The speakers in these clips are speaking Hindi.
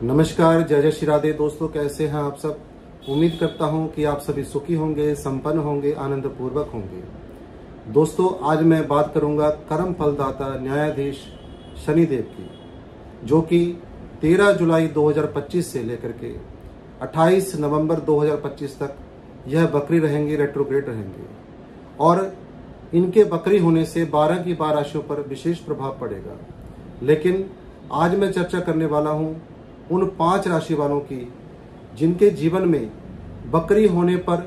नमस्कार, जय जय श्री राधे। दोस्तों, कैसे हैं आप सब। उम्मीद करता हूं कि आप सभी सुखी होंगे, संपन्न होंगे, आनंद पूर्वक होंगे। दोस्तों, आज मैं बात करूंगा कर्म फलदाता न्यायाधीश शनिदेव की, जो कि 13 जुलाई 2025 से लेकर के 28 नवंबर 2025 तक यह बकरी रहेंगे, रेट्रोग्रेड रहेंगे। और इनके बकरी होने से 12 की 12 राशियों पर विशेष प्रभाव पड़ेगा। लेकिन आज मैं चर्चा करने वाला हूं उन 5 राशि वालों की जिनके जीवन में बकरी होने पर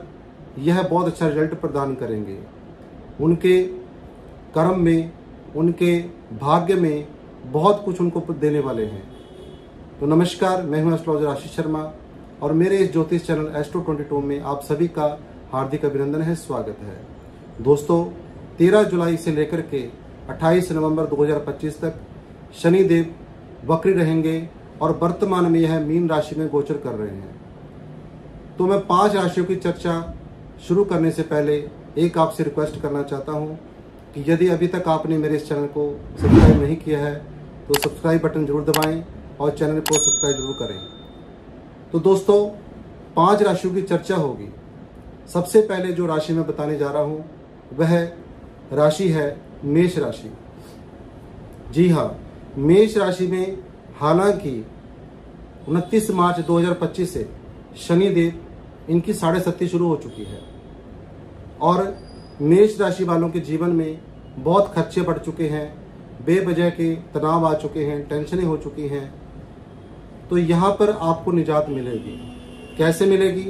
यह बहुत अच्छा रिजल्ट प्रदान करेंगे। उनके कर्म में, उनके भाग्य में बहुत कुछ उनको देने वाले हैं। तो नमस्कार, मैं हूं एस्ट्रोलॉजर आशीष शर्मा और मेरे इस ज्योतिष चैनल एस्ट्रो 22 में आप सभी का हार्दिक अभिनंदन है, स्वागत है। दोस्तों, 13 जुलाई से लेकर के 28 नवंबर 2025 तक शनिदेव बकरी रहेंगे और वर्तमान में यह मीन राशि में गोचर कर रहे हैं। तो मैं 5 राशियों की चर्चा शुरू करने से पहले एक आपसे रिक्वेस्ट करना चाहता हूं कि यदि अभी तक आपने मेरे इस चैनल को सब्सक्राइब नहीं किया है तो सब्सक्राइब बटन जरूर दबाएं और चैनल को सब्सक्राइब जरूर करें। तो दोस्तों, 5 राशियों की चर्चा होगी। सबसे पहले जो राशि मैं बताने जा रहा हूं वह राशि है मेष राशि। जी हाँ, मेष राशि में हालांकि 29 मार्च 2025 से शनिदेव इनकी 7.5 शुरू हो चुकी है और मेष राशि वालों के जीवन में बहुत खर्चे बढ़ चुके हैं, बेवजह के तनाव आ चुके हैं, टेंशनें हो चुकी हैं। तो यहाँ पर आपको निजात मिलेगी। कैसे मिलेगी?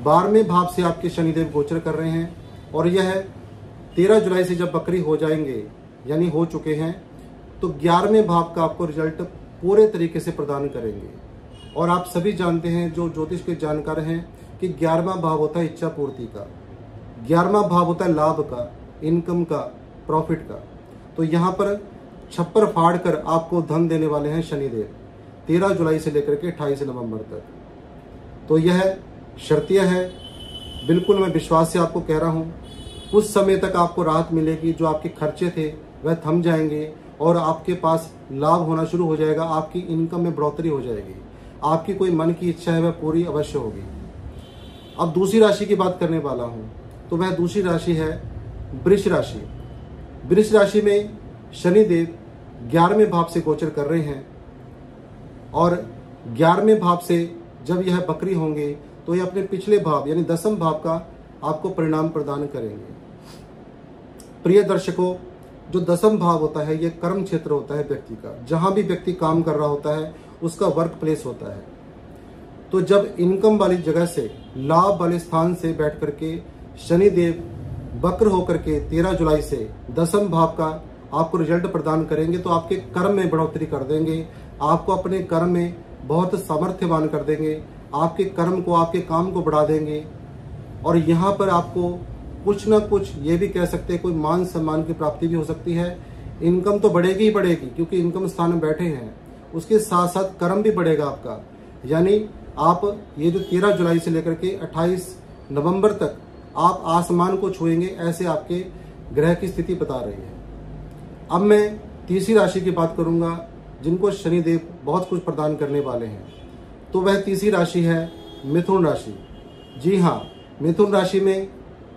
12वें भाव से आपके शनिदेव गोचर कर रहे हैं और यह 13 जुलाई से जब बकरी हो जाएंगे, यानी हो चुके हैं, तो 11वें भाव का आपको रिजल्ट पूरे तरीके से प्रदान करेंगे। और आप सभी जानते हैं, जो ज्योतिष के जानकार हैं, कि 11वां भाव होता है इच्छा पूर्ति का, 11वां भाव होता है लाभ का, इनकम का, प्रॉफिट का। तो यहाँ पर छप्पर फाड़ कर आपको धन देने वाले हैं शनिदेव 13 जुलाई से लेकर के 28 नवंबर तक। तो यह शर्तिया है, बिल्कुल मैं विश्वास से आपको कह रहा हूँ। उस समय तक आपको राहत मिलेगी, जो आपके खर्चे थे वह थम जाएंगे और आपके पास लाभ होना शुरू हो जाएगा। आपकी इनकम में बढ़ोतरी हो जाएगी। आपकी कोई मन की इच्छा है वह पूरी अवश्य होगी। अब दूसरी राशि की बात करने वाला हूं, तो वह दूसरी राशि है वृष राशि। वृष राशि में शनिदेव 11वें भाव से गोचर कर रहे हैं और 11वें भाव से जब यह बकरी होंगे तो यह अपने पिछले भाव यानी 10वें भाव का आपको परिणाम प्रदान करेंगे। प्रिय दर्शकों, जो 10वां भाव होता है यह कर्म क्षेत्र होता है व्यक्ति का, जहां भी व्यक्ति काम कर रहा होता है उसका वर्क प्लेस होता है। तो जब इनकम वाली जगह से, लाभ वाले स्थान से बैठ करके शनिदेव वक्र होकर के 13 जुलाई से 10वें भाव का आपको रिजल्ट प्रदान करेंगे, तो आपके कर्म में बढ़ोतरी कर देंगे। आपको अपने कर्म में बहुत सामर्थ्यवान कर देंगे, आपके कर्म को, आपके काम को बढ़ा देंगे। और यहाँ पर आपको कुछ ना कुछ, ये भी कह सकते हैं, कोई मान सम्मान की प्राप्ति भी हो सकती है। इनकम तो बढ़ेगी ही बढ़ेगी, क्योंकि इनकम स्थान में बैठे हैं। उसके साथ साथ कर्म भी बढ़ेगा आपका। यानी आप ये जो 13 जुलाई से लेकर के 28 नवंबर तक आप आसमान को छुएंगे, ऐसे आपके ग्रह की स्थिति बता रही है। अब मैं तीसरी राशि की बात करूंगा जिनको शनिदेव बहुत कुछ प्रदान करने वाले हैं। तो वह तीसरी राशि है मिथुन राशि। जी हाँ, मिथुन राशि में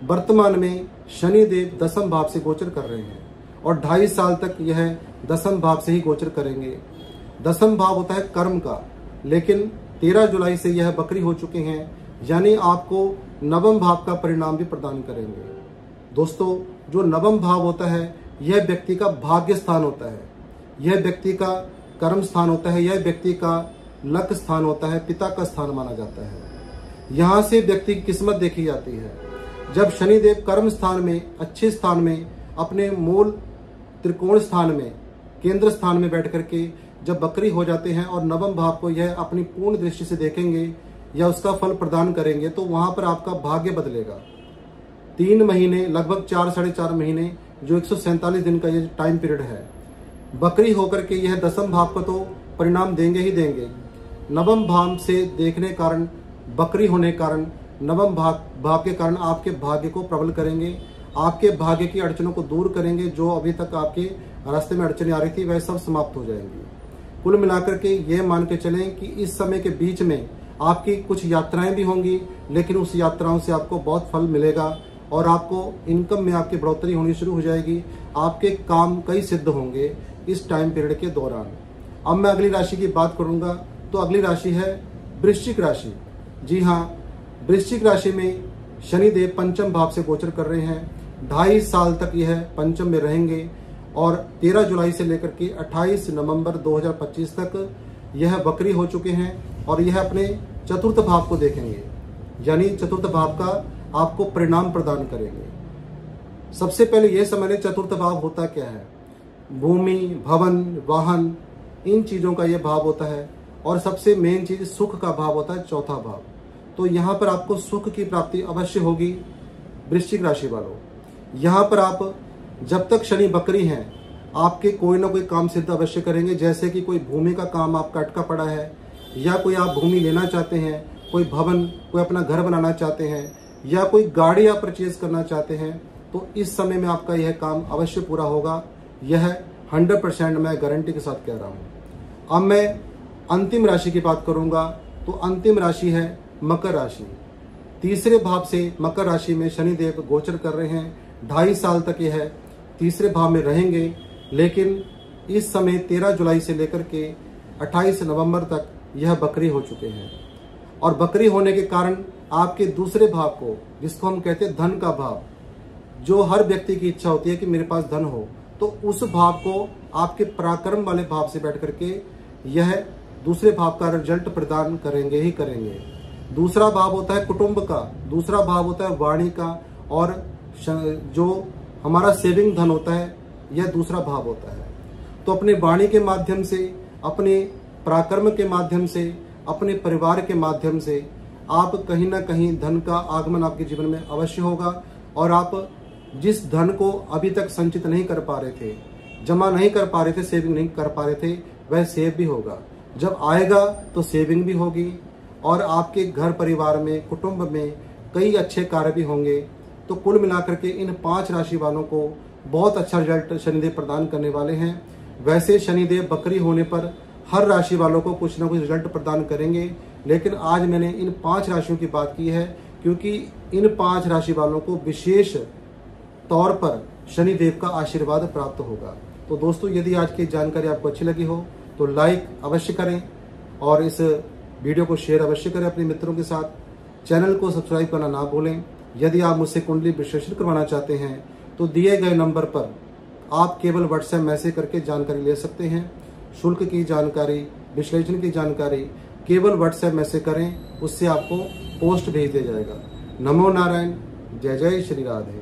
वर्तमान में शनिदेव 10वें भाव से गोचर कर रहे हैं और 2.5 साल तक यह 10वें भाव से ही गोचर करेंगे। 10वां भाव होता है कर्म का, लेकिन 13 जुलाई से यह बकरी हो चुके हैं, यानी आपको 9वें भाव का परिणाम भी प्रदान करेंगे। दोस्तों, जो 9वां भाव होता है यह व्यक्ति का भाग्य स्थान होता है, यह व्यक्ति का कर्म स्थान होता है, यह व्यक्ति का लक स्थान होता है, पिता का स्थान माना जाता है। यहाँ से व्यक्ति की किस्मत देखी जाती है। जब शनिदेव कर्म स्थान में, अच्छे स्थान में, अपने मूल त्रिकोण स्थान में, केंद्र स्थान में बैठ करके जब बकरी हो जाते हैं और 9वें भाव को यह अपनी पूर्ण दृष्टि से देखेंगे या उसका फल प्रदान करेंगे, तो वहां पर आपका भाग्य बदलेगा। 3 महीने, लगभग 4 साढ़े 4 महीने, जो 147 दिन का ये टाइम पीरियड है, बकरी होकर के यह 10वें भाव को तो परिणाम देंगे ही देंगे। 9वें भाव से देखने कारण, बकरी होने कारण, 9वें भाव के कारण आपके भाग्य को प्रबल करेंगे, आपके भाग्य की अड़चनों को दूर करेंगे। जो अभी तक आपके रास्ते में अड़चनें आ रही थी वह सब समाप्त हो जाएंगी। कुल मिलाकर के ये मान के चलें कि इस समय के बीच में आपकी कुछ यात्राएं भी होंगी, लेकिन उस यात्राओं से आपको बहुत फल मिलेगा और आपको इनकम में आपकी बढ़ोतरी होनी शुरू हो जाएगी। आपके काम कई सिद्ध होंगे इस टाइम पीरियड के दौरान। अब मैं अगली राशि की बात करूंगा, तो अगली राशि है वृश्चिक राशि। जी हाँ, वृश्चिक राशि में शनिदेव पंचम भाव से गोचर कर रहे हैं। 2.5 साल तक यह पंचम में रहेंगे और 13 जुलाई से लेकर के 28 नवंबर 2025 तक यह वक्री हो चुके हैं और यह अपने चतुर्थ भाव को देखेंगे, यानी चतुर्थ भाव का आपको परिणाम प्रदान करेंगे। सबसे पहले यह समझ लें चतुर्थ भाव होता क्या है। भूमि, भवन, वाहन, इन चीजों का यह भाव होता है और सबसे मेन चीज सुख का भाव होता है चौथा भाव। तो यहाँ पर आपको सुख की प्राप्ति अवश्य होगी वृश्चिक राशि वालों। यहाँ पर आप जब तक शनि बकरी हैं आपके कोई ना कोई काम सिद्ध अवश्य करेंगे। जैसे कि कोई भूमि का काम आपका अटका पड़ा है, या कोई आप भूमि लेना चाहते हैं, कोई भवन, कोई अपना घर बनाना चाहते हैं, या कोई गाड़ी आप परचेज करना चाहते हैं, तो इस समय में आपका यह काम अवश्य पूरा होगा। यह 100% मैं गारंटी के साथ कह रहा हूँ। अब मैं अंतिम राशि की बात करूंगा, तो अंतिम राशि है मकर राशि। तीसरे भाव से मकर राशि में शनिदेव गोचर कर रहे हैं। 2.5 साल तक यह तीसरे भाव में रहेंगे, लेकिन इस समय 13 जुलाई से लेकर के 28 नवंबर तक यह बकरी हो चुके हैं। और बकरी होने के कारण आपके दूसरे भाव को, जिसको हम कहते हैं धन का भाव, जो हर व्यक्ति की इच्छा होती है कि मेरे पास धन हो, तो उस भाव को आपके पराक्रम वाले भाव से बैठ करके यह दूसरे भाव का रिजल्ट प्रदान करेंगे ही करेंगे। दूसरा भाव होता है कुटुंब का, दूसरा भाव होता है वाणी का, और जो हमारा सेविंग धन होता है यह दूसरा भाव होता है। तो अपने वाणी के माध्यम से, अपने पराक्रम के माध्यम से, अपने परिवार के माध्यम से आप कहीं ना कहीं धन का आगमन आपके जीवन में अवश्य होगा। और आप जिस धन को अभी तक संचित नहीं कर पा रहे थे, जमा नहीं कर पा रहे थे, सेविंग नहीं कर पा रहे थे, वह सेव भी होगा। जब आएगा तो सेविंग भी होगी और आपके घर परिवार में, कुटुंब में कई अच्छे कार्य भी होंगे। तो कुल मिलाकर के इन 5 राशि वालों को बहुत अच्छा रिजल्ट शनिदेव प्रदान करने वाले हैं। वैसे शनिदेव बकरी होने पर हर राशि वालों को कुछ ना कुछ रिजल्ट प्रदान करेंगे, लेकिन आज मैंने इन 5 राशियों की बात की है क्योंकि इन 5 राशि वालों को विशेष तौर पर शनिदेव का आशीर्वाद प्राप्त होगा। तो दोस्तों, यदि आज की जानकारी आपको अच्छी लगी हो तो लाइक अवश्य करें और इस वीडियो को शेयर अवश्य करें अपने मित्रों के साथ। चैनल को सब्सक्राइब करना ना भूलें। यदि आप मुझसे कुंडली विश्लेषण करवाना चाहते हैं तो दिए गए नंबर पर आप केवल व्हाट्सएप मैसेज करके जानकारी ले सकते हैं। शुल्क की जानकारी, विश्लेषण की जानकारी केवल व्हाट्सएप मैसेज करें, उससे आपको पोस्ट भेज दिया जाएगा। नमो नारायण। जय जय श्री राधे।